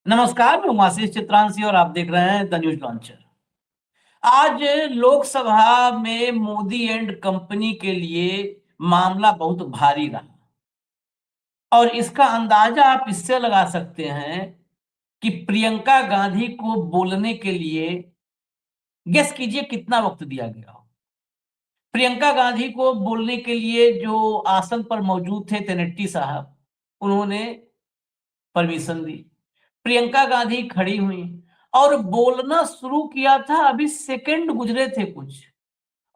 नमस्कार, मैं आशीष चित्रांशी और आप देख रहे हैं द न्यूज लॉन्चर। आज लोकसभा में मोदी एंड कंपनी के लिए मामला बहुत भारी रहा और इसका अंदाजा आप इससे लगा सकते हैं कि प्रियंका गांधी को बोलने के लिए गेस कीजिए कितना वक्त दिया गया हो। प्रियंका गांधी को बोलने के लिए जो आसन पर मौजूद थे तेनेट्टी साहब, उन्होंने परमिशन दी। प्रियंका गांधी खड़ी हुई और बोलना शुरू किया था। अभी सेकंड गुजरे थे कुछ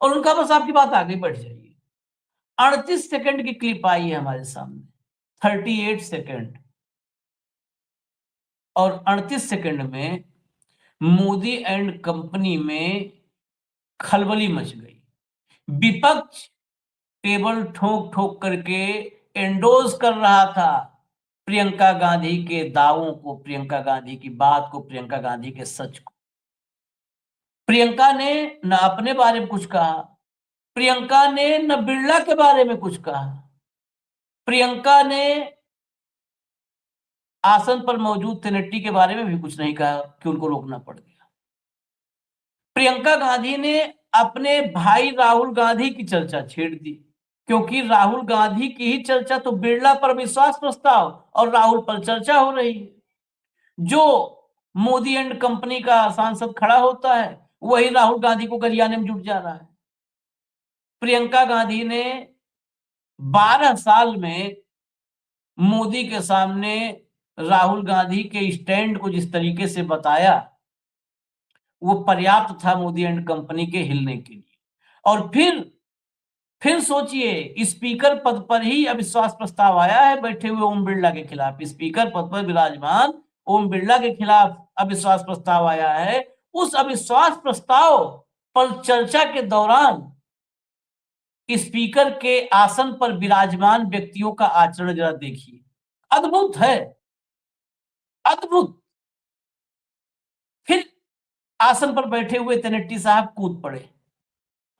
और उनका बस आपकी बात आगे बढ़ जाइए। 38 सेकंड की क्लिप आई है हमारे सामने, 38 सेकंड, और 38 सेकंड में मोदी एंड कंपनी में खलबली मच गई। विपक्ष टेबल ठोक ठोक करके एंडोर्स कर रहा था प्रियंका गांधी के दावों को, प्रियंका गांधी की बात को, प्रियंका गांधी के सच को। प्रियंका ने न अपने बारे में कुछ कहा, प्रियंका ने न बिरला के बारे में कुछ कहा, प्रियंका ने आसन पर मौजूद तेनेट्टी के बारे में भी कुछ नहीं कहा कि उनको रोकना पड़ गया। प्रियंका गांधी ने अपने भाई राहुल गांधी की चर्चा छेड़ दी, क्योंकि राहुल गांधी की ही चर्चा तो बिरला पर विश्वास प्रस्ताव और राहुल पर चर्चा हो रही है। जो मोदी एंड कंपनी का सांसद खड़ा होता है वही राहुल गांधी को गरियाने में जुट जा रहा है। प्रियंका गांधी ने 12 साल में मोदी के सामने राहुल गांधी के स्टैंड को जिस तरीके से बताया, वो पर्याप्त था मोदी एंड कंपनी के हिलने के लिए। और फिर सोचिए, स्पीकर पद पर ही अविश्वास प्रस्ताव आया है बैठे हुए ओम बिरला के खिलाफ। स्पीकर पद पर विराजमान ओम बिरला के खिलाफ अविश्वास प्रस्ताव आया है। उस अविश्वास प्रस्ताव पर चर्चा के दौरान स्पीकर के आसन पर विराजमान व्यक्तियों का आचरण जरा देखिए, अद्भुत है, अद्भुत। फिर आसन पर बैठे हुए तेनेट्टी साहब कूद पड़े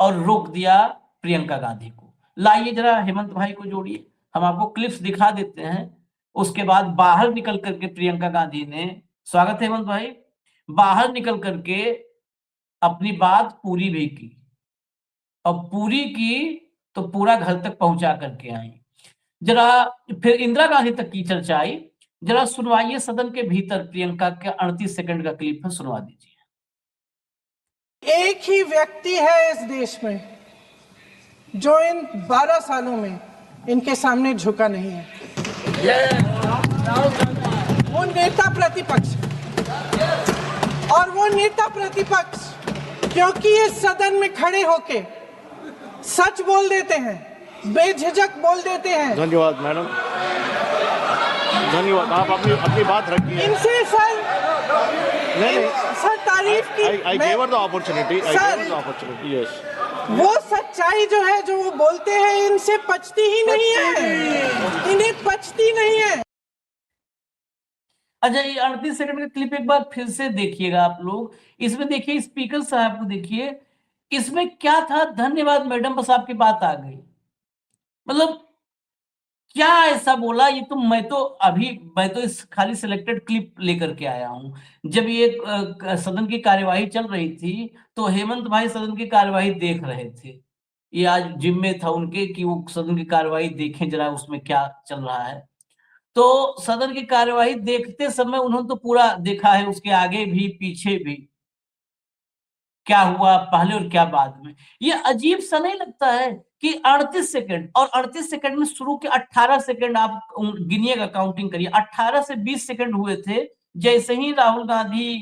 और रोक दिया प्रियंका गांधी को। लाइए जरा हेमंत भाई को जोड़िए, हम आपको क्लिप्स दिखा देते हैं। उसके बाद बाहर निकल करके प्रियंका गांधी ने, स्वागत है हेमंत भाई, बाहर निकल करके अपनी बात पूरी भी की, और पूरी की तो पूरा घर तक पहुंचा करके आई। जरा फिर इंदिरा गांधी तक की चर्चा आई। जरा सुनवाइए सदन के भीतर प्रियंका के 38 सेकंड का क्लिप है, सुनवा दीजिए। एक ही व्यक्ति है इस देश में जो इन 12 सालों में इनके सामने झुका नहीं है, वो नेता प्रतिपक्ष। और वो नेता प्रतिपक्ष क्योंकि इस सदन में खड़े होके सच बोल देते हैं, बेझिझक बोल देते हैं। धन्यवाद मैडम, धन्यवाद। आप अपनी बात रखिए। इनसे सर नहीं सर तारीफ की। I gave her the opportunity. I gave her the opportunity. Yes. वो सच्चाई जो है जो वो बोलते हैं इनसे पचती ही नहीं है, इन्हें पचती नहीं है। अच्छा, ये 38 सेकंड का क्लिप एक बार फिर से देखिएगा आप लोग। इसमें देखिए स्पीकर साहब को देखिए, इसमें क्या था, धन्यवाद मैडम, बस आपकी बात आ गई। मतलब क्या ऐसा बोला, ये तो मैं तो इस खाली सिलेक्टेड क्लिप लेकर के आया हूं। जब ये सदन की कार्यवाही चल रही थी तो हेमंत भाई सदन की कार्यवाही देख रहे थे। ये आज जिम्मे था उनके कि वो सदन की कार्यवाही देखें जरा उसमें क्या चल रहा है। तो सदन की कार्यवाही देखते समय उन्होंने तो पूरा देखा है, उसके आगे भी पीछे भी क्या हुआ पहले और क्या बाद में। ये अजीब सा नहीं लगता है कि 38 सेकंड, और 38 सेकंड में शुरू के 18 सेकंड आप गिनिएगा, काउंटिंग करिए, 18 से 20 सेकंड हुए थे। जैसे ही राहुल गांधी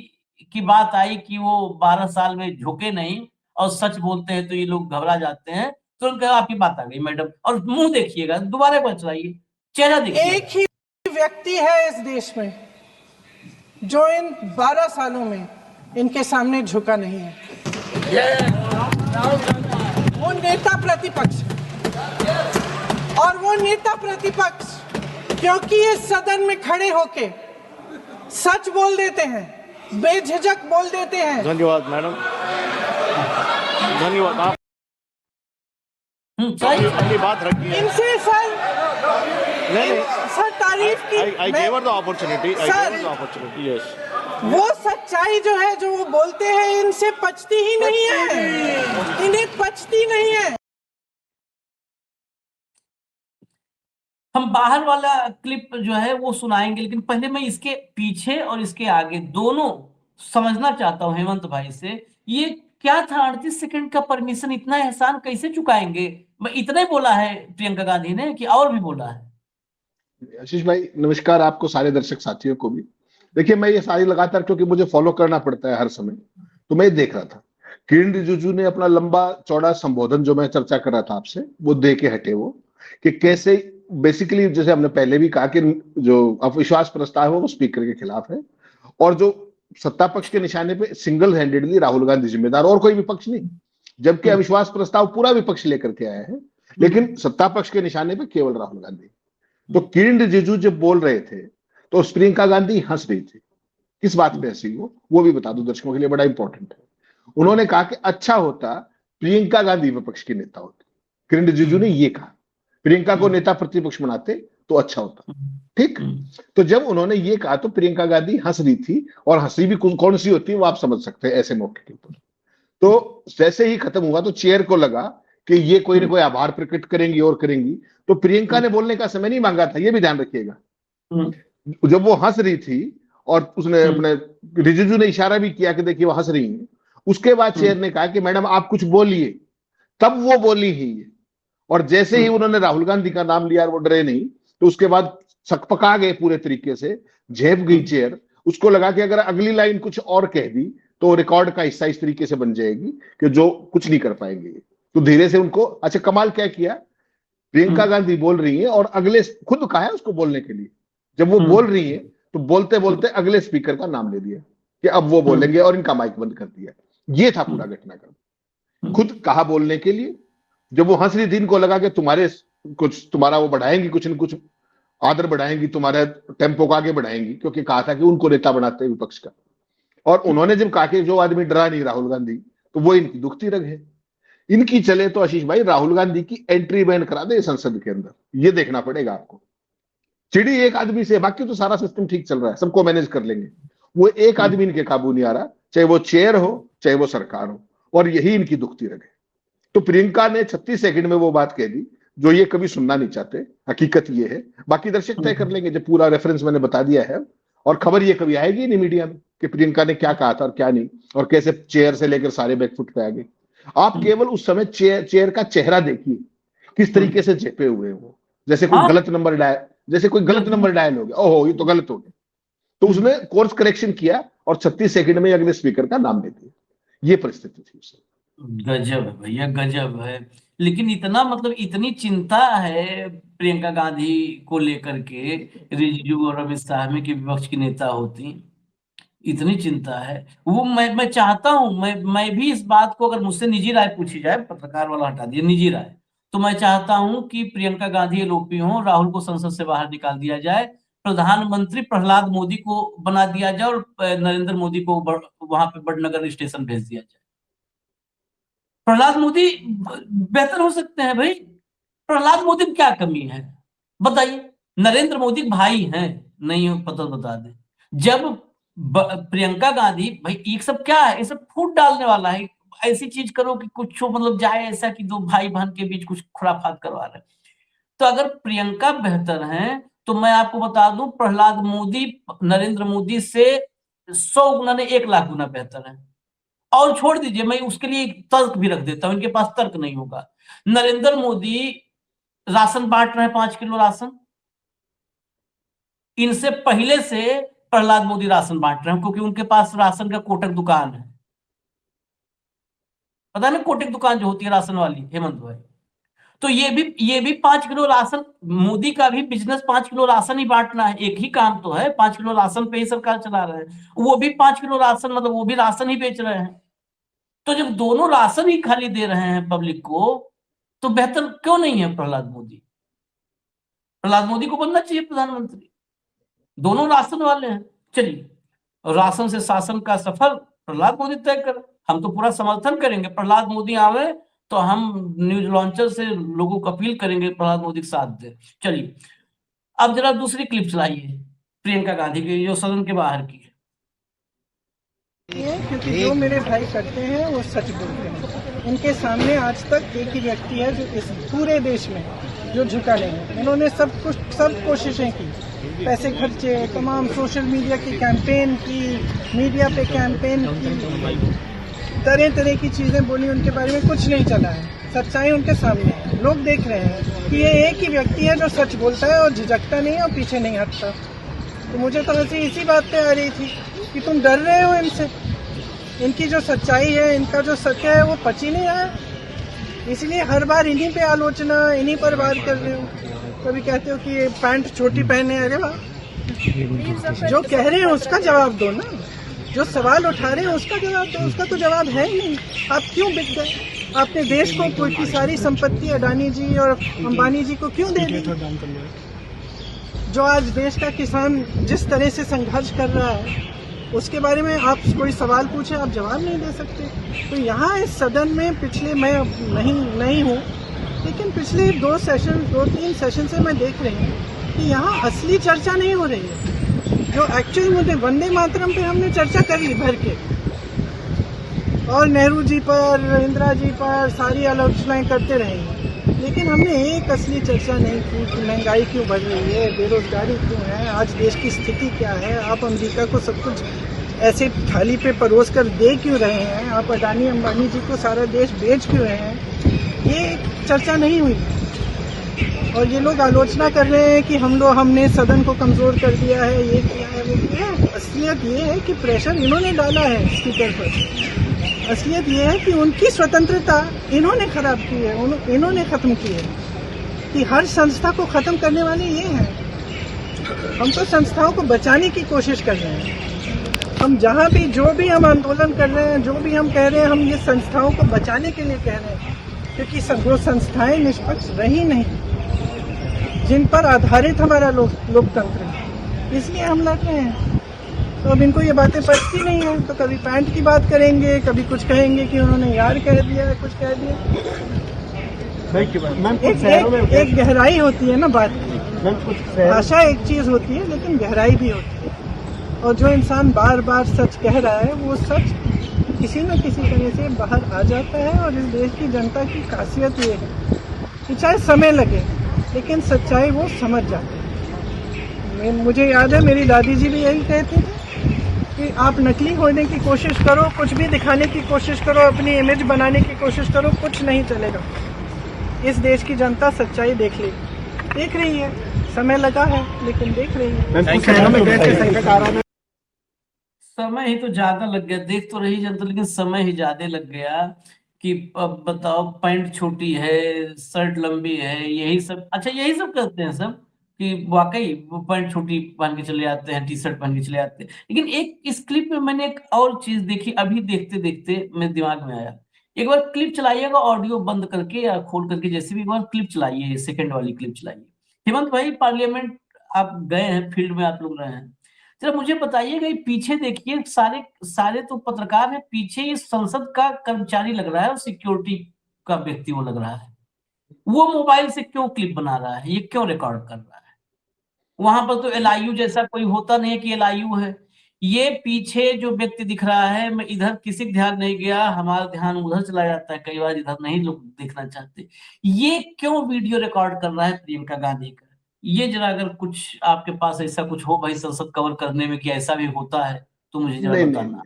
की बात आई कि वो 12 साल में झुके नहीं और सच बोलते हैं तो ये लोग घबरा जाते हैं, तो उनका आपकी बात आ गई मैडम। और मुंह देखिएगा, दोबारा बचवाइए, चेहरा देखिए। एक ही व्यक्ति है इस देश में जो इन 12 सालों में इनके सामने झुका नहीं है, वो नेता प्रतिपक्ष। और वो नेता प्रतिपक्ष क्योंकि इस सदन में खड़े होके सच बोल देते हैं, बेझिझक बोल देते हैं। धन्यवाद मैडम, धन्यवाद। आप अपनी बात रखिए। इनसे सर नहीं सर तारीफ की। I gave her the opportunity. I Sir. gave her the opportunity. Yes. वो सच्चाई जो है, जो वो बोलते हैं, इनसे पचती ही नहीं है, इन्हें पचती नहीं है। हम बाहर वाला क्लिप जो है वो सुनाएंगे, लेकिन पहले मैं इसके पीछे और इसके आगे दोनों समझना चाहता हूं हेमंत भाई से। ये क्या था 38 सेकंड का परमिशन, इतना एहसान कैसे चुकाएंगे? मैं इतना ही बोला है प्रियंका गांधी ने कि और भी बोला है? आशीष भाई नमस्कार, आपको सारे दर्शक साथियों को भी। देखिए मैं ये सारी लगातार, क्योंकि मुझे फॉलो करना पड़ता है हर समय, तो मैं देख रहा था किरण रिजिजू ने अपना लंबा चौड़ा संबोधन जो मैं चर्चा कर रहा था आपसे, वो दे के हटे वो, कि कैसे बेसिकली जैसे हमने पहले भी कहा कि जो अविश्वास प्रस्ताव है वो स्पीकर के खिलाफ है, और जो सत्ता पक्ष के निशाने पे सिंगल हैंडेडली राहुल गांधी जिम्मेदार, और कोई विपक्ष नहीं। जबकि अविश्वास प्रस्ताव पूरा विपक्ष लेकर के आया है, लेकिन सत्ता पक्ष के निशाने पे केवल राहुल गांधी। तो किरण रिजिजू जब बोल रहे थे तो प्रियंका गांधी हंस रही थी। किस बात पे हंसी वो भी बता दो दर्शकों के लिए, बड़ा इंपॉर्टेंट है। उन्होंने कहा कि अच्छा होता प्रियंका गांधी विपक्ष की नेता होती। किरण रिजिजू ने ये कहा, प्रियंका को नेता प्रतिपक्ष बनाते तो अच्छा होता। ठीक, तो जब उन्होंने ये कहा तो प्रियंका गांधी हंस रही थी, और हंसी भी कौन सी होती है वो आप समझ सकते हैं ऐसे मौके के ऊपर। तो जैसे ही खत्म हुआ तो चेयर को लगा कि ये कोई ना कोई आभार प्रकट करेंगी और करेंगी, तो प्रियंका ने बोलने का समय नहीं मांगा था, ये भी ध्यान रखिएगा। जब वो हंस रही थी और उसने अपने रिजिजू ने इशारा भी किया कि देखिए वो हंस रही हैं, उसके बाद चेयर ने कहा कि मैडम आप कुछ बोलिए, तब वो बोली ही। और जैसे ही उन्होंने राहुल गांधी का नाम लिया और वो डरे नहीं, तो उसके बाद सकपका गए पूरे तरीके से, झेप गई चेयर। उसको लगा कि अगर अगली लाइन कुछ और कह दी तो रिकॉर्ड का हिस्सा इस तरीके से बन जाएगी कि जो कुछ नहीं कर पाएंगे। तो धीरे से उनको, अच्छा कमाल क्या किया, प्रियंका गांधी बोल रही है और अगले, खुद कहा है उसको बोलने के लिए, जब वो बोल रही है तो बोलते बोलते अगले स्पीकर का नाम ले दिया कि अब वो बोलेंगे, और इनका माइक बंद कर दिया। ये था पूरा घटनाक्रम, खुद कहा बोलने के लिए। जब वो हंस रही थी, इनको लगा कि तुम्हारा वो बढ़ाएंगी, कुछ न कुछ आदर बढ़ाएंगी, तुम्हारे टेम्पो को आगे बढ़ाएंगी, क्योंकि कहा था कि उनको नेता बनाते हैं विपक्ष का। और उन्होंने जब कहा कि जो आदमी डरा नहीं राहुल गांधी, तो वो इनकी दुखती रग है। इनकी चले तो आशीष भाई राहुल गांधी की एंट्री बैन करा दे संसद के अंदर, ये देखना पड़ेगा आपको। चिड़ी एक आदमी से, बाकी तो सारा सिस्टम ठीक चल रहा है, सबको मैनेज कर लेंगे। वो एक आदमी इनके काबू नहीं आ रहा, चाहे वो चेयर हो चाहे वो सरकार हो, और यही इनकी दुखती रग है। तो प्रियंका ने 36 सेकंड में वो बात कह दी जो ये कभी सुनना नहीं चाहते। हकीकत ये है, बाकी दर्शक तय कर लेंगे, जब पूरा रेफरेंस मैंने बता दिया है। और खबर ये कभी आएगी नहीं मीडिया में कि प्रियंका ने क्या कहा था और क्या नहीं, और कैसे चेयर से लेकर सारे बैकफुट पे आ गए। आप केवल उस समय चेयर का चेहरा देखिए, किस तरीके से झेपे हुए हैं वो, जैसे कोई गलत नंबर डायल हो गया, ओहो ये तो गलत हो गया। तो उसने कोर्स करेक्शन किया और 36 सेकंड में अगले स्पीकर का नाम ले दिया। ये परिस्थिति थी उससे। गजब है भैया, गजब है। लेकिन इतना, मतलब इतनी चिंता है प्रियंका गांधी को लेकर के रिजिजू और अमित शाह में कि विपक्ष की नेता होती, इतनी चिंता है। वो मैं चाहता हूं, मैं भी इस बात को, अगर मुझसे निजी राय पूछी जाए, पत्रकार वाला हटा दिया, निजी राय, तो मैं चाहता हूं कि प्रियंका गांधी एलओपी हो, राहुल को संसद से बाहर निकाल दिया जाए, प्रधानमंत्री प्रहलाद मोदी को बना दिया जाए, और नरेंद्र मोदी को वहां पे बड़नगर स्टेशन भेज दिया जाए। प्रहलाद मोदी बेहतर हो सकते हैं भाई। प्रहलाद मोदी में क्या कमी है बताइए? नरेंद्र मोदी भाई हैं, नहीं हो पता बता दे। जब प्रियंका गांधी, भाई ये सब क्या है, ये सब फूट डालने वाला है। ऐसी चीज करो कि कुछ मतलब जाए ऐसा कि दो भाई बहन के बीच कुछ खुराफात करवा रहे। तो अगर प्रियंका बेहतर हैं तो मैं आपको बता दूं, प्रहलाद मोदी नरेंद्र मोदी से 100 गुना नहीं 1 लाख गुना बेहतर है। और छोड़ दीजिए, मैं उसके लिए तर्क भी रख देता हूं, इनके पास तर्क नहीं होगा। नरेंद्र मोदी राशन बांट रहे हैं, 5 किलो राशन। इनसे पहले से प्रहलाद मोदी राशन बांट रहे हैं, क्योंकि उनके पास राशन का कोटक दुकान है। पता है ना, कोटक दुकान जो होती है राशन वाली, हेमंत भाई। तो ये भी 5 किलो राशन, मोदी का भी बिजनेस 5 किलो राशन ही बांटना है। एक ही काम तो है, 5 किलो राशन पे ही सरकार चला रहे हैं। वो भी 5 किलो राशन, मतलब वो भी राशन ही बेच रहे हैं। तो जब दोनों राशन ही खाली दे रहे हैं पब्लिक को, तो बेहतर क्यों नहीं है प्रहलाद मोदी? प्रहलाद मोदी को बनना चाहिए प्रधानमंत्री। दोनों राशन वाले हैं। चलिए, राशन से शासन का सफर प्रहलाद मोदी तय कर, हम तो पूरा समर्थन करेंगे। प्रहलाद मोदी आवे तो हम न्यूज लॉन्चर से लोगों को अपील करेंगे प्रहलाद मोदी के साथ दे। चलिए, अब जरा दूसरी क्लिप चलाइए प्रियंका गांधी की, जो सदन के बाहर की है। ये क्योंकि जो मेरे भाई करते हैं वो सच बोलते हैं। इनके सामने आज तक एक ही व्यक्ति है जो इस पूरे देश में जो झुका नहीं है। इन्होंने सब कोशिशें की, पैसे खर्चे, तमाम सोशल मीडिया की कैंपेन की, मीडिया पे कैंपेन की, तरह तरह की चीजें बोली, उनके बारे में कुछ नहीं चला है। सच्चाई उनके सामने है, लोग देख रहे हैं कि ये एक ही व्यक्ति है जो सच बोलता है और झिझकता नहीं है और पीछे नहीं हटता। तो मुझे तो हंसी इसी बात पे आ रही थी कि तुम डर रहे हो इनसे, इनकी जो सच्चाई है, इनका जो सत्य है वो पच ही नहीं रहा, इसलिए हर बार इन्हीं पे आलोचना, इन्हीं पर बात कर रहे हो। कभी कहते हो कि ये पैंट छोटी पहने, अरे वाह, जो कह रहे हैं उसका जवाब दो ना, जो सवाल उठा रहे हैं उसका जवाब दो। उसका तो जवाब है ही नहीं। आप क्यों बिक गए? आपने देश को कोई की सारी संपत्ति अडानी जी और अंबानी जी को क्यों दे दी? जो आज देश का किसान जिस तरह से संघर्ष कर रहा है उसके बारे में आप कोई सवाल पूछे, आप जवाब नहीं दे सकते। तो यहाँ इस सदन में पिछले, मैं नहीं हूँ, लेकिन पिछले 2-3 सेशन से मैं देख रही हूँ कि यहाँ असली चर्चा नहीं हो रही है। जो एक्चुअल मुद्दे, वंदे मातरम पे हमने चर्चा कर ली भर के, और नेहरू जी पर, इंदिरा जी पर सारी आलोचनाएं करते रहे, लेकिन हमने एक असली चर्चा नहीं की कि महंगाई क्यों बढ़ रही है, बेरोजगारी क्यों है, आज देश की स्थिति क्या है, आप अमेरिका को सब कुछ ऐसे थाली पे परोस कर दे क्यों रहे हैं, आप अडानी अंबानी जी को सारा देश बेच क्यों रहे हैं, ये चर्चा नहीं हुई। और ये लोग आलोचना कर रहे हैं कि हमने सदन को कमजोर कर दिया है, ये किया है, वो किया है। असलियत ये है कि प्रेशर इन्होंने डाला है स्पीकर पर। असलियत ये है कि उनकी स्वतंत्रता इन्होंने खराब की है, इन्होंने खत्म की है, कि हर संस्था को खत्म करने वाले ये हैं। हम तो संस्थाओं को बचाने की कोशिश कर रहे हैं। हम जहाँ भी, जो भी हम आंदोलन कर रहे हैं, जो भी हम कह रहे हैं, हम ये संस्थाओं को बचाने के लिए कह रहे हैं, क्योंकि सब वो संस्थाएं निष्पक्ष रही नहीं जिन पर आधारित हमारा लोकतंत्र है, इसलिए हम लड़ रहे हैं। तो अब इनको ये बातें पचती नहीं है, तो कभी पैंट की बात करेंगे, कभी कुछ कहेंगे कि उन्होंने यार कह दिया, कुछ कह दिया। एक गहराई होती है ना बात की, भाषा एक चीज होती है लेकिन गहराई भी होती है। और जो इंसान बार बार सच कह रहा है वो सच किसी न किसी तरह से बाहर आ जाता है। और इस देश की जनता की खासियत ये है कि चाहे समय लगे लेकिन सच्चाई वो समझ जाते हैं। मुझे याद है मेरी दादी जी भी यही कहती थी कि आप नकली होने की कोशिश करो, कुछ भी दिखाने की कोशिश करो, अपनी इमेज बनाने की कोशिश करो, कुछ नहीं चलेगा। इस देश की जनता सच्चाई देख रही है, समय लगा है लेकिन देख रही है। समय ही तो ज्यादा लग गया, देख तो रही जनता लेकिन समय ही ज्यादा लग गया कि अब बताओ, पैंट छोटी है, शर्ट लंबी है, यही सब। अच्छा, यही सब करते हैं सब कि वाकई वो पैंट छोटी पहन के चले जाते हैं, टी शर्ट पहन के चले जाते हैं। लेकिन एक इस क्लिप में मैंने एक और चीज देखी, अभी देखते देखते मेरे दिमाग में आया। एक बार क्लिप चलाइएगा, ऑडियो बंद करके या खोल करके, जैसे भी, एक बार क्लिप चलाइए, सेकंड वाली क्लिप चलाइए। हेमंत भाई, पार्लियामेंट आप गए हैं, फील्ड में आप लोग रहे हैं, जरा मुझे बताइएगा, ये पीछे देखिए, सारे तो पत्रकार हैं, पीछे ये संसद का कर्मचारी लग रहा है और सिक्योरिटी का व्यक्ति वो लग रहा है। वो मोबाइल से क्यों क्लिप बना रहा है, ये क्यों रिकॉर्ड कर रहा है? वहां पर तो एलआईयू जैसा कोई होता नहीं है कि एलआईयू है। ये पीछे जो व्यक्ति दिख रहा है, मैं इधर किसी का ध्यान नहीं गया, हमारा ध्यान उधर चला जाता है कई बार, इधर नहीं लोग देखना चाहते। ये क्यों वीडियो रिकॉर्ड कर रहा है प्रियंका गांधी का? ये जरा अगर कुछ आपके पास ऐसा कुछ हो भाई, संसद कवर करने में कि ऐसा भी होता है, तो मुझे जरा बताना।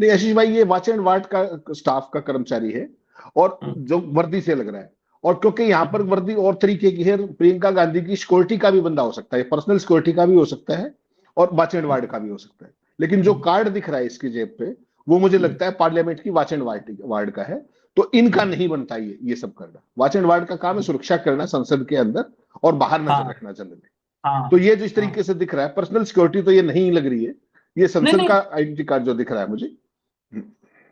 नहीं आशीष भाई, ये वॉच एंड वार्ड का स्टाफ का कर्मचारी है और जो वर्दी से लग रहा है। और क्योंकि यहाँ पर वर्दी और तरीके की है, प्रियंका गांधी की सिक्योरिटी का भी बंदा हो सकता है, पर्सनल सिक्योरिटी का भी हो सकता है और वॉच एंड वार्ड का भी हो सकता है। लेकिन जो कार्ड दिख रहा है इसकी जेब पे, वो मुझे लगता है पार्लियामेंट की वॉच एंड वार्ड का है। तो इनका नहीं बनता ये सब करना। वॉच एंड वार्ड का काम है सुरक्षा करना संसद के अंदर और बाहर नजर रखना जनरली। तो ये जो इस तरीके से दिख रहा है, पर्सनल सिक्योरिटी तो ये नहीं लग रही है, ये संसद का आइडेंटिटी कार्ड जो दिख रहा है मुझे।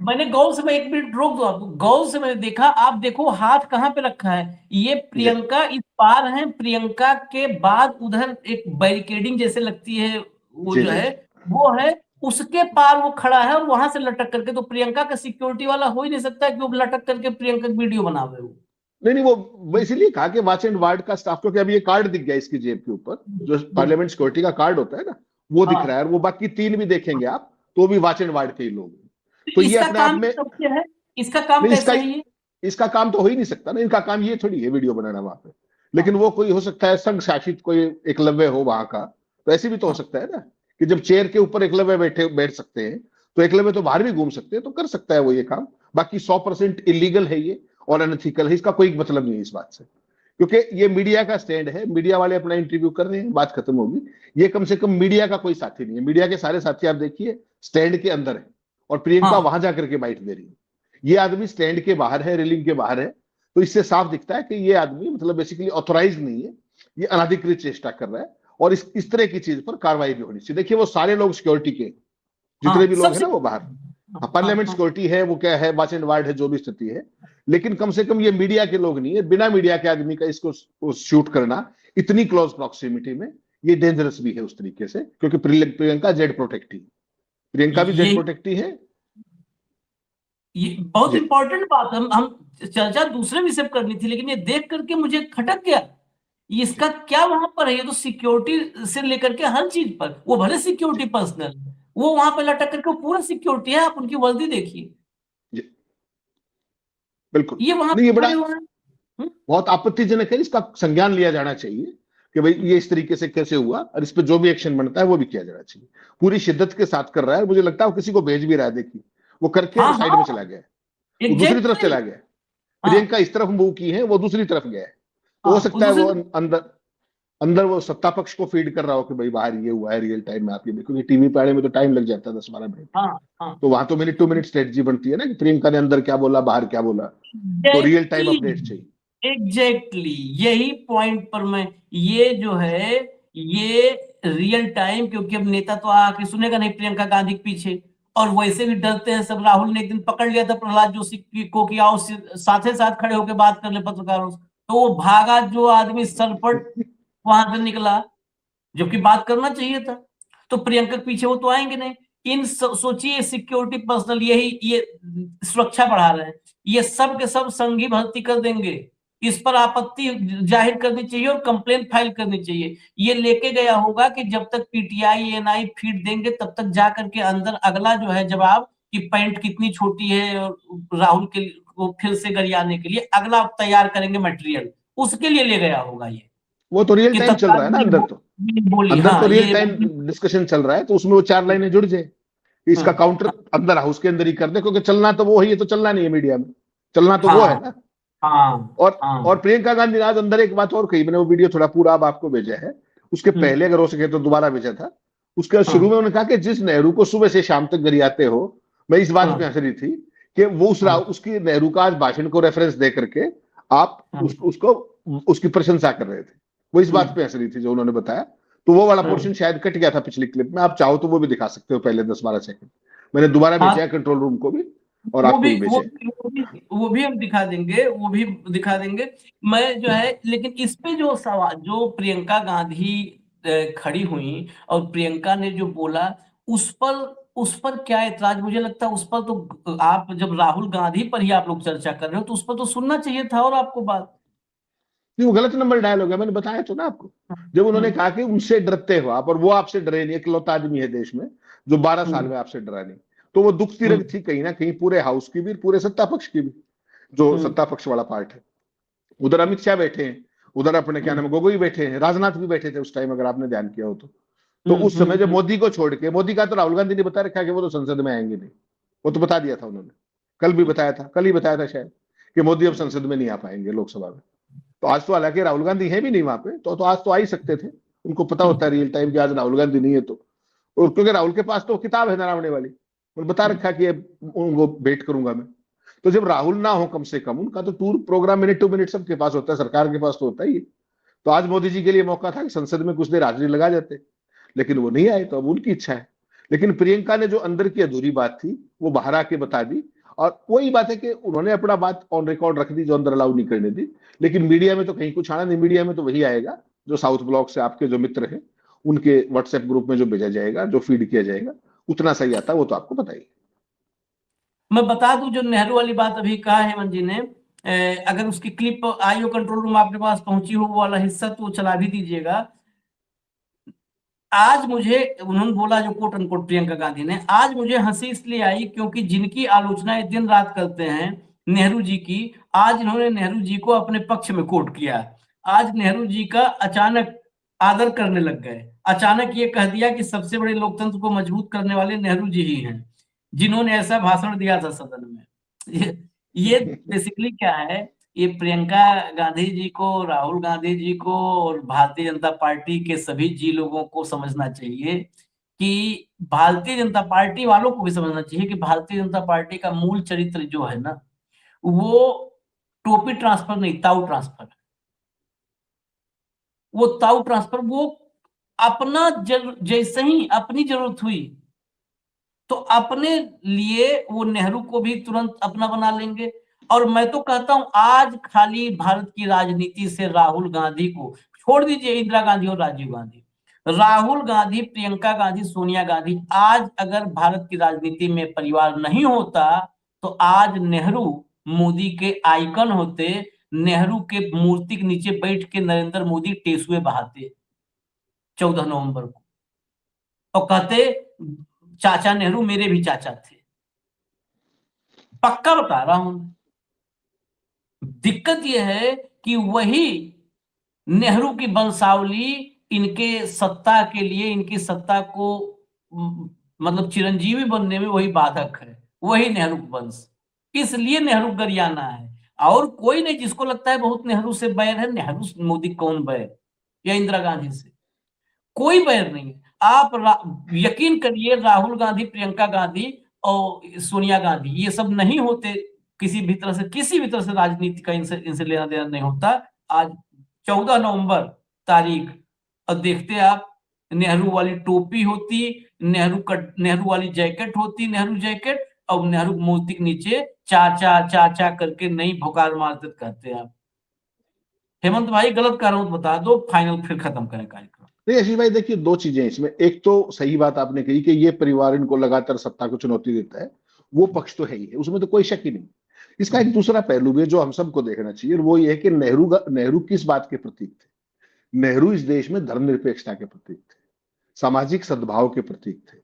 मैंने गौर से, मैं एक मिनट रोक दो आपको, गौर से मैंने देखा, आप देखो हाथ कहाँ पे रखा है, ये प्रियंका इस पार है, प्रियंका के बाद उधर एक बैरिकेडिंग जैसे लगती है, वो जो है वो है, उसके पार वो खड़ा है और वहां से लटक करके, तो प्रियंका का सिक्योरिटी वाला हो ही नहीं सकता कि वो लटक करके प्रियंका वीडियो बनावे। नहीं, वो इसीलिए कहा कि वॉच एंड वार्ड का स्टाफ, क्योंकि अभी ये कार्ड दिख गया इसकी जेब के ऊपर, जो पार्लियामेंट सिक्योरिटी का कार्ड होता है ना, वो दिख हाँ। रहा है, और वो बाकी 3 भी देखेंगे आप तो भी वॉच एंड वार्ड के ही लोग हैं। तो ये इसका अपने आप काम में, कब क्या है, इसका काम नहीं, कैसे है ये? इसका काम तो हो ही नहीं सकता ना, इनका काम ये थोड़ी है वीडियो बनाना वहां पे। लेकिन वो कोई हो सकता है संघ शासित कोई एकलव्य हो वहां का, तो ऐसे भी तो हो सकता है ना कि जब चेयर के ऊपर एकलव्य बैठ सकते हैं, तो एकलव्य तो बाहर भी घूम सकते हैं, तो कर सकता है वो ये काम। बाकी 100% इलीगल है ये और अनएथिकल है, इसका कोई मतलब नहीं है इस बात से, क्योंकि ये मीडिया का स्टैंड है, मीडिया वाले अपना इंटरव्यू कर रहे हैं, बात खत्म होगी। ये कम से कम मीडिया का कोई साथी नहीं है, मीडिया के सारे साथी आप देखिए स्टैंड के अंदर है, और प्रियंका हाँ। वहां जाकर के बाइट दे रही है। ये आदमी स्टैंड के बाहर है, रेलिंग के बाहर है, तो इससे साफ दिखता है कि ये आदमी मतलब बेसिकली ऑथोराइज नहीं है, ये अनाधिकृत चेष्टा कर रहा है, और इस तरह की चीज पर कार्रवाई भी होनी चाहिए। देखिए वो सारे लोग सिक्योरिटी के, जितने हाँ, भी लोग हैं सबसे ना वो बाहर, हाँ, पार्लियामेंट हाँ, सिक्योरिटी है, वो क्या है, वॉच एंड वार्ड है, जो भी स्थिति है, लेकिन कम से कम ये मीडिया के लोग नहीं है। बिना मीडिया के आदमी का इसको शूट करना इतनी क्लोज प्रॉक्सिमिटी में, ये डेंजरस भी है उस तरीके से, क्योंकि प्रियंका जेड प्रोटेक्टी, प्रियंका भी जेड ये प्रोटेक्टी है। बहुत जी, इंपॉर्टेंट बात है। हम चर्चा दूसरे विषय पर करनी थी, लेकिन ये देख करके मुझे खटक गया, इसका क्या वहां पर है? ये तो सिक्योरिटी से लेकर के हर चीज पर, वो भले सिक्योरिटी पर्सनल, वो वहां पर लटक करके वो पूरा सिक्योरिटी है, आप उनकी वर्दी देखिए, जी, बिल्कुल। ये वहां नहीं, पे ये बड़ा खड़े हुए हैं। बहुत आपत्तिजनक है, इसका संज्ञान लिया जाना चाहिए कि भाई ये इस तरीके से कैसे हुआ, और इस पर जो भी एक्शन बनता है वो भी किया जाना चाहिए। पूरी शिद्दत के साथ कर रहा है, मुझे लगता है वो किसी को भेज भी रहा है, देखिए वो करके हाँ वो साइड में हाँ, चला गया है, वो दूसरी तरफ एग्जैक्टली। चला गया है। हाँ प्रियंका इस तरफ मूव की है, वो दूसरी तरफ गया है, तो हो हाँ, वो सकता है दूसरी वो अंदर अंदर वो सत्ता पक्ष को फीड कर रहा हो कि भाई बाहर ये हुआ है, रियल टाइम में आप ये देखो। ये टीवी पे आने में तो टाइम लग जाता है 10-12 मिनट, हाँ हाँ, तो वहां तो मिनट टू मिनट स्ट्रेटजी बनती है ना कि प्रियंका ने अंदर क्या बोला, बाहर क्या बोला, तो रियल टाइम अपडेट चाहिए। एग्जैक्टली यही पॉइंट पर मैं, ये जो है ये रियल टाइम, क्योंकि अब नेता तो आके सुनेगा नहीं प्रियंका गांधी के पीछे, और वैसे भी डरते हैं सब। राहुल ने एक दिन पकड़ लिया था प्रहलाद जोशी को कि आओ साथे साथ खड़े होकर बात कर ले पत्रकारों से, तो वो भागा जो आदमी सरपट वहां से निकला, जबकि बात करना चाहिए था। तो प्रियंका के पीछे वो तो आएंगे नहीं। सोचिए सिक्योरिटी पर्सनल यही ये सुरक्षा बढ़ा रहे हैं, ये सब के सब संघी भर्ती कर देंगे। इस पर आपत्ति जाहिर करनी चाहिए और कंप्लेन फाइल करनी चाहिए। ये लेके गया होगा कि जब तक पीटीआई एएनआई फीड देंगे तब तक जा करके अंदर अगला जो है जवाब कि पैंट कितनी छोटी है, और राहुल के को फिर से गरियाने के लिए अगला तैयार करेंगे मटेरियल, उसके लिए ले गया होगा ये वो तो रियल कि टाइम चल तत्काल रहा है ना अंदर, तो बोली। अंदर तो हाँ रियल ये टाइम डिस्कशन चल रहा है, तो उसमें वो 4 लाइनें जुड़ जाए कि इसका हाँ काउंटर अंदर हाउस के अंदर ही कर दे, क्योंकि चलना तो वो ही है, तो चलना नहीं है मीडिया में, चलना तो वो है हाँ ना। हाँ और हाँ और प्रियंका गांधी ने आज अंदर एक बात और कही, मैंने वो वीडियो थोड़ा पूरा अब आपको भेजा है, उसके पहले अगर हो सके तो दोबारा भेजा था। उसके शुरू में हाँ उन्होंने कहा कि जिस नेहरू को सुबह से शाम तक गरियाते हो, मैं इस बात पे हाँ हंस रही थी कि वो हाँ उसकी नेहरू का आज भाषण को रेफरेंस दे करके आप हाँ उसको उसकी प्रशंसा कर रहे थे, वो इस बात पे हंस रही थी जो उन्होंने बताया। तो वो वाला पोर्शन शायद कट गया था पिछली क्लिप में, आप चाहो तो वो भी दिखा सकते हो पहले 10-12 सेकंड। मैंने दोबारा हाँ, भेजा है कंट्रोल रूम को भी, और वो आपको भी भी भेजा है। वो भी हम दिखा देंगे, वो भी दिखा देंगे। मैं जो है, लेकिन इस पे जो सवाल जो प्रियंका गांधी खड़ी हुई और प्रियंका ने जो बोला, उस पर क्या ऐतराज? मुझे लगता है उस पर तो आप जब राहुल गांधी पर ही आप लोग चर्चा कर रहे हो तो उस पर तो सुनना चाहिए था और आपको बात। नहीं, वो गलत नंबर डायल हो गया, मैंने बताया तो ना आपको। जब उन्होंने हम्म कहा कि उनसे डरते हो आप, और वो आपसे डरे नहीं, इकलौता आदमी है देश में जो 12 साल हम्म में आपसे डरा नहीं, तो वो दुखती हम्म रग थी कहीं ना कहीं पूरे हाउस की भी, पूरे सत्ता पक्ष की भी, जो हम्म सत्ता पक्ष वाला पार्ट है। उधर अमित शाह बैठे हैं, उधर अपने क्या हम्म नाम है गोगोई बैठे हैं, राजनाथ भी बैठे थे उस टाइम, अगर आपने ध्यान किया हो तो उस समय जब हम्म। मोदी को छोड़ के, मोदी का तो राहुल गांधी ने बता रखा कि वो तो संसद में आएंगे नहीं, वो तो बता दिया था उन्होंने, कल भी बताया था, कल ही बताया था शायद, कि मोदी अब संसद में नहीं आ पाएंगे लोकसभा में। तो आज तो हालांकि राहुल गांधी है भी नहीं वहां पे, तो आज तो आ ही सकते थे, उनको पता होता है रियल टाइम कि आज राहुल गांधी नहीं है तो। और क्योंकि राहुल के पास तो किताब है नारावने वाली, उन्होंने बता रखा कि उनको भेंट करूंगा मैं। तो जब राहुल ना हो कम से कम, उनका तो tour program minute to minute सबके पास होता है, सरकार के पास तो होता ही है। तो आज मोदी जी के लिए मौका था कि संसद में कुछ देर हाजिरी लगा जाते, लेकिन वो नहीं आए, तो अब उनकी इच्छा है। लेकिन प्रियंका ने जो अंदर की अधूरी बात थी वो बाहर आके बता दी, और वही बात है कि उन्होंने अपना बात ऑन रिकॉर्ड रख दी जो अंदर अलाउ नहीं करने दी। लेकिन मीडिया में तो कहीं कुछ आना नहीं, मीडिया में तो वही आएगा जो साउथ ब्लॉक से आपके जो मित्र हैं उनके व्हाट्सएप ग्रुप में जो भेजा जाएगा, जो फीड किया जाएगा, उतना सही आता है, वो तो आपको पता ही है। मैं बता दूं, जो नेहरू वाली बात अभी कहा हेमंत जी ने, अगर उसकी क्लिप आई हो कंट्रोल रूम आपके पास पहुंची हो वो वाला हिस्सा तो चला भी दीजिएगा। आज मुझे उन्होंने बोला जो कोट अनकोट प्रियंका गांधी ने, आज मुझे हंसी इसलिए आई क्योंकि जिनकी आलोचना दिन रात करते हैं नेहरू जी की, आज इन्होंने नेहरू जी को अपने पक्ष में कोट किया। आज नेहरू जी का अचानक आदर करने लग गए, अचानक ये कह दिया कि सबसे बड़े लोकतंत्र को मजबूत करने वाले नेहरू जी ही हैं, जिन्होंने ऐसा भाषण दिया था सदन में। ये बेसिकली क्या है, ये प्रियंका गांधी जी को, राहुल गांधी जी को और भारतीय जनता पार्टी के सभी जी लोगों को समझना चाहिए कि भारतीय जनता पार्टी वालों को भी समझना चाहिए कि भारतीय जनता पार्टी का मूल चरित्र जो है ना, वो टोपी ट्रांसफर नहीं, ताऊ ट्रांसफर है। वो ताऊ ट्रांसफर, वो अपना जैसे ही अपनी जरूरत हुई तो अपने लिए वो नेहरू को भी तुरंत अपना बना लेंगे। और मैं तो कहता हूं आज खाली भारत की राजनीति से राहुल गांधी को छोड़ दीजिए, इंदिरा गांधी और राजीव गांधी, राहुल गांधी, प्रियंका गांधी, सोनिया गांधी, आज अगर भारत की राजनीति में परिवार नहीं होता तो आज नेहरू मोदी के आइकन होते, नेहरू के मूर्ति के नीचे बैठ के नरेंद्र मोदी टेसुए बहाते 14 नवंबर को और कहते चाचा नेहरू मेरे भी चाचा थे। पक्का बता रहा हूं। दिक्कत यह है कि वही नेहरू की वंशावली इनके सत्ता के लिए, इनकी सत्ता को मतलब चिरंजीवी बनने में वही बाधक है, वही नेहरू वंश, इसलिए नेहरू गरियाना है। और कोई नहीं, जिसको लगता है बहुत नेहरू से बैर है, नेहरू मोदी कौन बैर, या इंदिरा गांधी से कोई बैर नहीं है। आप यकीन करिए, राहुल गांधी, प्रियंका गांधी और सोनिया गांधी ये सब नहीं होते, किसी भी तरह से राजनीति का इनसे लेना देना नहीं होता। आज 14 नवंबर तारीख, और देखते आप नेहरू वाली टोपी होती, नेहरू वाली जैकेट होती, नेहरू जैकेट, और नेहरू मूर्ति के नीचे चाचा चाचा करके नहीं भोकाल मारते कहते हैं आप। हेमंत भाई गलत कर रहा हूं तो बता दो, फाइनल फिर खत्म करें कार्यक्रम। नहीं आशीष भाई, देखिए दो चीजें इसमें। एक तो सही बात आपने कही कि ये परिवार इनको लगातार सत्ता को चुनौती देता है, वो पक्ष तो है ही है, उसमें तो कोई शक ही नहीं। इसका एक दूसरा पहलू भी है जो हम सबको देखना चाहिए, वो ये है कि नेहरू किस बात के प्रतीक थे। नेहरू इस देश में धर्मनिरपेक्षता के प्रतीक थे, सामाजिक सद्भाव के प्रतीक थे,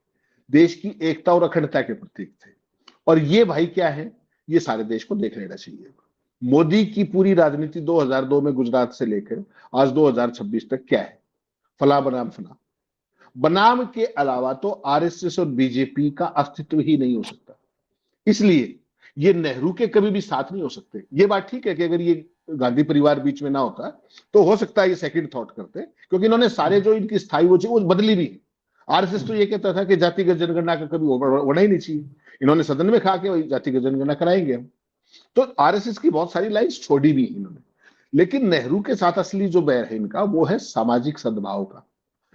देश की एकता और अखंडता के प्रतीक थे। और ये भाई क्या है, ये सारे देश को देख लेना चाहिए। मोदी की पूरी राजनीति 2002 में गुजरात से लेकर आज 2026 तक क्या है, फला बनाम फला। बनाम के अलावा तो आरएसएस और बीजेपी का अस्तित्व ही नहीं हो सकता। इसलिए ये नेहरू के कभी भी साथ नहीं हो सकते। ये बात ठीक है कि अगर ये गांधी परिवार बीच में ना होता तो हो सकता है ये सेकंड थॉट करते, क्योंकि इन्होंने सारे जो इनकी स्थायी वो बदली भी है। आरएसएस तो ये कहता था कि जातिगत जनगणना का कभी होना ही नहीं चाहिए, इन्होंने सदन में कहा कि वही जातिगत जनगणना कराएंगे हम। तो आरएसएस की बहुत सारी लाइन्स छोड़ी भी इन्होंने। लेकिन नेहरू के साथ असली जो बैर है इनका, वो है सामाजिक सद्भाव का,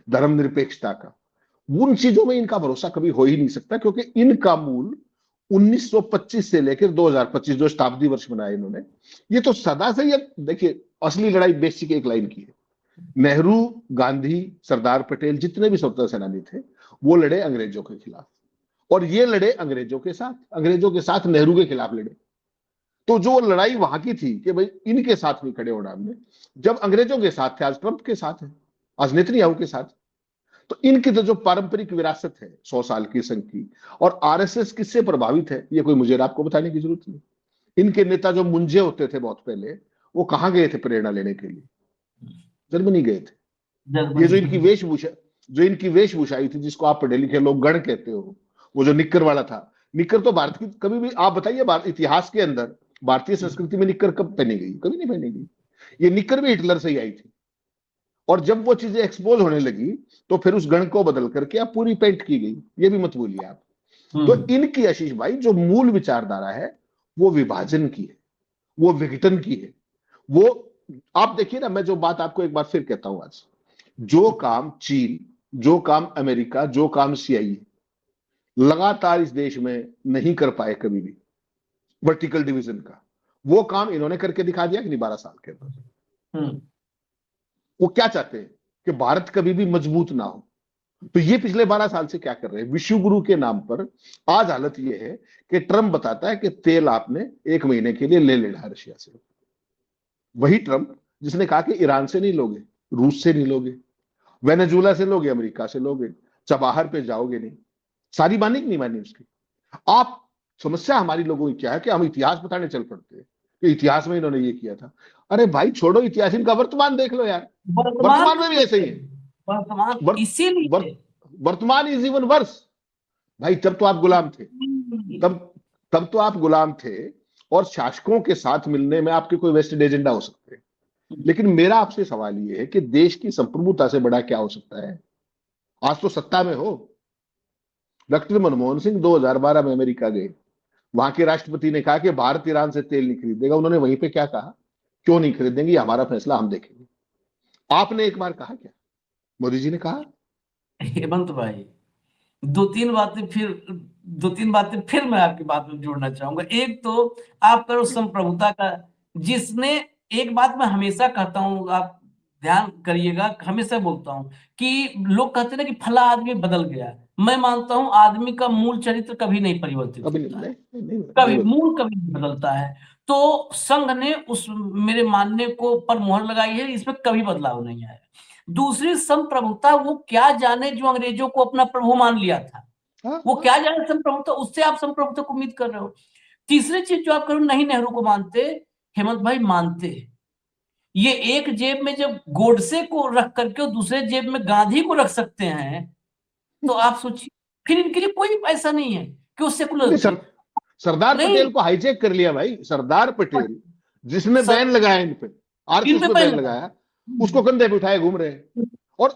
धर्मनिरपेक्षता का। उन चीजों में इनका भरोसा कभी हो ही नहीं सकता, क्योंकि इनका मूल 1925 से लेकर 2025 जो शताब्दी वर्ष बनाया इन्होंने, ये तो सदा से, ये देखिए असली लड़ाई बेसिक एक लाइन की है। नेहरू, गांधी, सरदार पटेल, जितने भी स्वतंत्रता सेनानी थे, वो लड़े अंग्रेजों के खिलाफ, और ये लड़े अंग्रेजों के साथ नेहरू के खिलाफ लड़े। तो जो लड़ाई वहां की थी कि भाई इनके साथ नहीं खड़े होना हमने, जब अंग्रेजों के साथ थे, आज ट्रंप के साथ है, आज नेतन्याहू के साथ। तो इनकी तो जो पारंपरिक विरासत है 100 साल की संघ की, और आरएसएस किससे प्रभावित है ये कोई मुझे आपको बताने की जरूरत नहीं। इनके नेता जो मुंजे होते थे बहुत पहले, वो कहां गए थे प्रेरणा लेने के लिए? जर्मनी गए थे। ये जो इनकी वेशभूषा आई थी, जिसको आप पढ़े लिखे लोग गण कहते हो, वो जो निक्कर वाला था, निक्कर तो भारत की कभी भी, आप बताइए इतिहास के अंदर भारतीय संस्कृति में निक्कर कब पहनी गई? कभी नहीं पहनी गई। ये निक्कर भी हिटलर से ही आई थी, और जब वो चीजें एक्सपोज होने लगी तो फिर उस गण को बदल करके आप पूरी पेंट की गई, ये भी मत भूलिए आप। तो इनकी आशीष भाई जो मूल विचारधारा है, वो विभाजन की है, वो विघटन की है। वो आप देखिए ना, मैं जो बात आपको एक बार फिर कहता हूं, आज जो काम चीन, जो काम अमेरिका, जो काम सीआईए लगातार इस देश में नहीं कर पाए कभी भी, वर्टिकल डिवीजन का, वो काम इन्होंने करके दिखा दिया कि नहीं 12 साल के अंदर। वो क्या चाहते हैं कि भारत कभी भी मजबूत ना हो, तो ये पिछले 12 साल से क्या कर रहे हैं विश्व गुरु के नाम पर। आज हालत ये है कि ट्रंप बताता है कि तेल आपने 1 महीने के लिए ले लेना है रशिया से। वही ट्रंप जिसने कहा कि ईरान से नहीं लोगे, रूस से नहीं लोगे, वेनेजुएला से लोगे, अमेरिका से लोगे, चबाहर पे जाओगे नहीं। सारी मानी कि नहीं मानी उसकी। आप समस्या हमारी लोगों की क्या है कि हम इतिहास बताने चल पड़ते हैं कि इतिहास में इन्होंने ये किया था। अरे भाई छोड़ो इतिहास, इनका वर्तमान देख लो यार। वर्तमान में भी ऐसे ही है। वर्तमान इसीलिए वर्तमान इज इवन वर्स। भाई तब तो आप गुलाम थे, तब तो आप गुलाम थे और शासकों के साथ मिलने में आपके कोई वेस्टेड एजेंडा हो सकते हैं। लेकिन मेरा आपसे सवाल ये है कि देश की संप्रभुता से बड़ा क्या हो सकता है। आज तो सत्ता में हो। डॉक्टर मनमोहन सिंह 2012 में अमेरिका गए, वहां के राष्ट्रपति ने कहा कि भारत ईरान से तेल नहीं खरीदेगा। उन्होंने वहीं पे क्या कहा, क्यों नहीं खरीदेंगे, हमारा फैसला, हम देखेंगे। आपने एक बार कहा क्या, मोदी जी ने कहा? हेमंत भाई दो तीन बातें फिर मैं आपकी बात में जोड़ना चाहूंगा। एक तो आप करो संप्रभुता का, जिसने, एक बात मैं हमेशा कहता हूं, आप ध्यान करिएगा, हमेशा बोलता हूं कि लोग कहते हैं ना कि फला आदमी बदल गया। मैं मानता हूं आदमी का मूल चरित्र कभी नहीं परिवर्तित कभी होता है, नहीं मूल कभी नहीं बदलता है। तो संघ ने उस मेरे मानने को पर मोहर लगाई है, इसमें कभी बदलाव नहीं आया। दूसरी संप्रभुता, वो क्या जाने जो अंग्रेजों को अपना प्रभु मान लिया था, वो क्या जाने संप्रभुता, उससे आप संप्रभुता को उम्मीद कर रहे हो। तीसरी चीज जो आप करो, नहीं नेहरू को मानते, हेमंत भाई मानते। ये एक जेब में जब गोडसे को रख करके दूसरे जेब में गांधी को रख सकते हैं, तो आप सोचिए फिर इनके लिए कोई ऐसा नहीं है कि वो सेकुलर थे। सरदार पटेल को हाईजैक कर लिया भाई। सरदार पटेल जिसने बैन लगाया इन पे, आरएसएस पे बैन लगाया, उसको कंधे पे उठाए घूम रहे हैं। और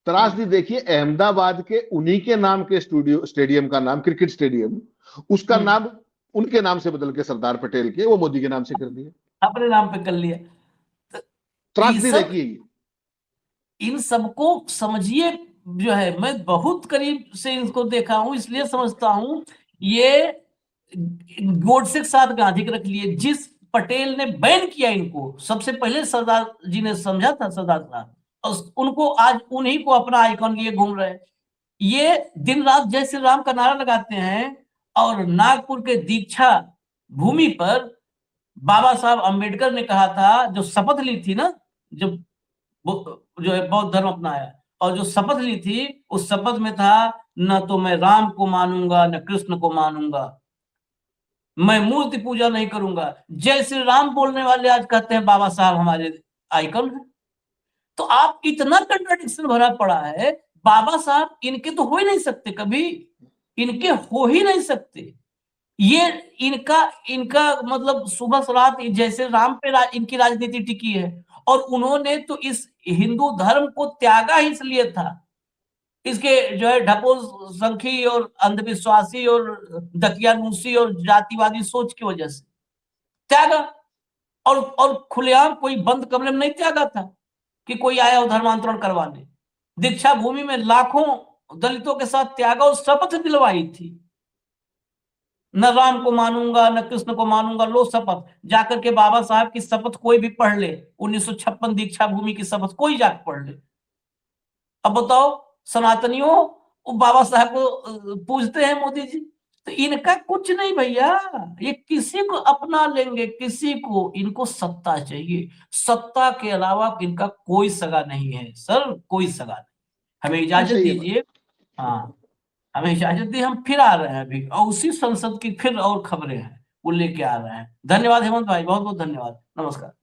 त्रासदी देखिए अहमदाबाद के उन्हीं के नाम के स्टेडियम का नाम, क्रिकेट स्टेडियम, उसका नाम उनके नाम से बदल के सरदार पटेल के वो मोदी के नाम से कर दिया, अपने नाम पे कर लिया। त्रासदी देखिए। इन सबको समझिए, जो है मैं बहुत करीब से इनको देखा हूं, इसलिए समझता हूं ये गोडसे के साथ गांधी के रख लिए। जिस पटेल ने बैन किया इनको, सबसे पहले सरदार जी ने समझा था, सरदार साहब, और उनको आज उन्हीं को अपना आइकॉन लिए घूम रहे हैं। ये दिन रात जय श्री राम का नारा लगाते हैं, और नागपुर के दीक्षा भूमि पर बाबा साहब अंबेडकर ने कहा था, जो शपथ ली थी ना, जब जो है बौद्ध धर्म अपनाया, और जो शपथ ली थी, उस शपथ में था, न तो मैं राम को मानूंगा न कृष्ण को मानूंगा, मैं मूर्ति पूजा नहीं करूंगा। जय श्री राम बोलने वाले आज कहते हैं बाबा साहब हमारे आइकन है। तो आप इतना कंट्राडिक्शन भरा पड़ा है। बाबा साहब इनके तो हो ही नहीं सकते, कभी इनके हो ही नहीं सकते। ये इनका मतलब सुबह सलात जैसे राम पे इनकी राजनीति टिकी है, और उन्होंने तो इस हिंदू धर्म को त्यागा ही इसलिए था, इसके जो है ढपोल संखी और अंधविश्वासी और दकियानूसी और जातिवादी सोच की वजह से त्यागा। और खुलेआम कोई बंद कमरे में नहीं त्यागा था कि कोई आया और धर्मांतरण करवाने। दीक्षा भूमि में लाखों दलितों के साथ त्यागा और शपथ दिलवाई थी, न राम को मानूंगा न कृष्ण को मानूंगा, लो शपथ। जाकर के बाबा साहब की शपथ कोई भी पढ़ ले, 1956 दीक्षा भूमि की शपथ कोई जाकर पढ़ ले। अब बताओ, सनातनियों बाबा साहब को पूजते हैं मोदी जी, तो इनका कुछ नहीं भैया। ये किसी को अपना लेंगे, किसी को, इनको सत्ता चाहिए, सत्ता के अलावा इनका कोई सगा नहीं है सर, कोई सगा नहीं। हमें इजाजत दीजिए, हाँ हमें इजाजत दी, हम फिर आ रहे हैं अभी, और उसी संसद की फिर और खबरें हैं वो लेके आ रहे हैं। धन्यवाद हेमंत भाई, बहुत बहुत धन्यवाद, नमस्कार।